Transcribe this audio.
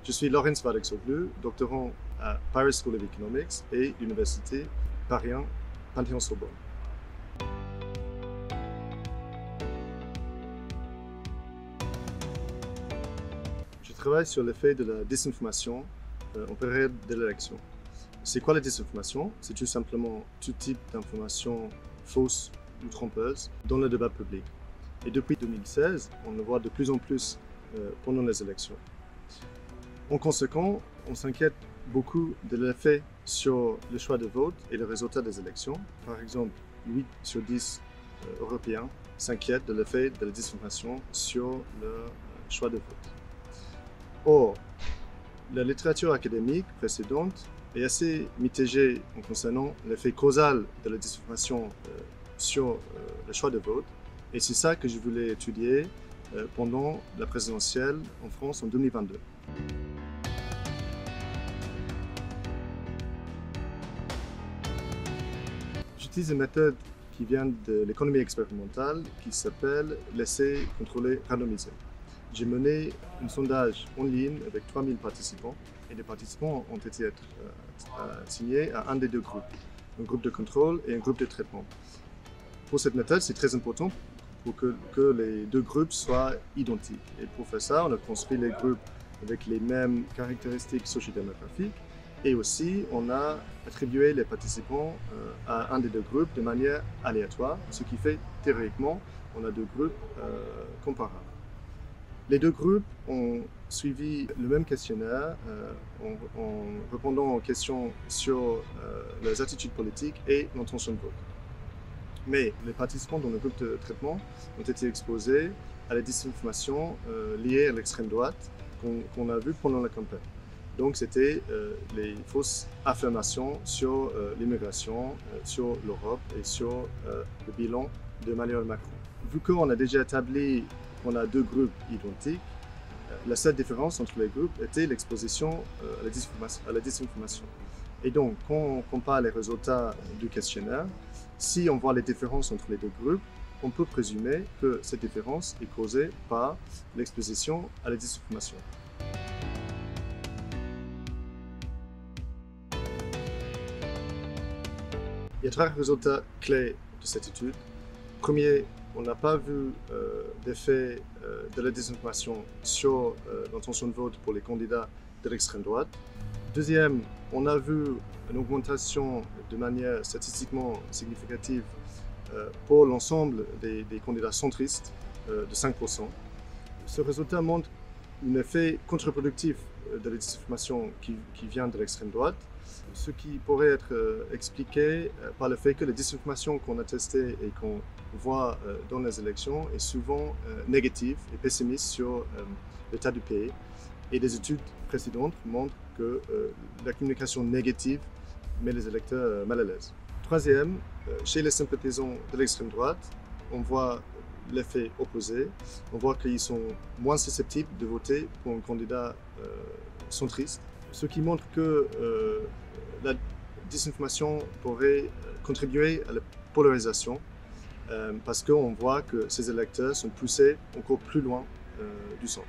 Je suis Laurens Vadexoglu, doctorant à Paris School of Economics et l'Université Paris 1 Panthéon-Sorbonne. Je travaille sur l'effet de la désinformation en période de l'élection. C'est quoi la désinformation? C'est tout simplement tout type d'information fausse ou trompeuse dans le débat public. Et depuis 2016, on le voit de plus en plus pendant les élections. En conséquence, on s'inquiète beaucoup de l'effet sur le choix de vote et le résultat des élections. Par exemple, 8 sur 10 Européens s'inquiètent de l'effet de la désinformation sur le choix de vote. Or, la littérature académique précédente est assez mitigée en concernant l'effet causal de la désinformation sur le choix de vote. Et c'est ça que je voulais étudier pendant la présidentielle en France en 2022. J'utilise une méthode qui vient de l'économie expérimentale qui s'appelle l'essai contrôlé randomisé. J'ai mené un sondage en ligne avec 3000 participants et les participants ont été assignés à un des deux groupes, un groupe de contrôle et un groupe de traitement. Pour cette méthode, c'est très important pour que les deux groupes soient identiques. Et pour faire ça, on a construit les groupes avec les mêmes caractéristiques sociodémographiques et aussi on a attribué les participants à un des deux groupes de manière aléatoire, ce qui fait théoriquement on a deux groupes comparables. Les deux groupes ont suivi le même questionnaire en répondant aux questions sur leurs attitudes politiques et l'intention de vote. Mais les participants dans le groupe de traitement ont été exposés à la désinformation liée à l'extrême droite qu'on a vu pendant la campagne. Donc c'était les fausses affirmations sur l'immigration, sur l'Europe et sur le bilan d'Emmanuel Macron. Vu qu'on a déjà établi qu'on a deux groupes identiques, la seule différence entre les groupes était l'exposition à la désinformation. Et donc, quand on compare les résultats du questionnaire, si on voit les différences entre les deux groupes, on peut présumer que cette différence est causée par l'exposition à la désinformation. Il y a trois résultats clés de cette étude. Premier, on n'a pas vu d'effet de la désinformation sur l'intention de vote pour les candidats de l'extrême droite. Deuxième, on a vu une augmentation de manière statistiquement significative pour l'ensemble des candidats centristes de 5%. Ce résultat montre un effet contre-productif de la désinformation qui vient de l'extrême droite, ce qui pourrait être expliqué par le fait que la désinformation qu'on a testée et qu'on voit dans les élections est souvent négative et pessimiste sur l'état du pays. Et des études précédentes montrent que la communication négative met les électeurs mal à l'aise. Troisième, chez les sympathisants de l'extrême droite, on voit l'effet opposé. On voit qu'ils sont moins susceptibles de voter pour un candidat centriste, ce qui montre que la désinformation pourrait contribuer à la polarisation parce qu'on voit que ces électeurs sont poussés encore plus loin du centre.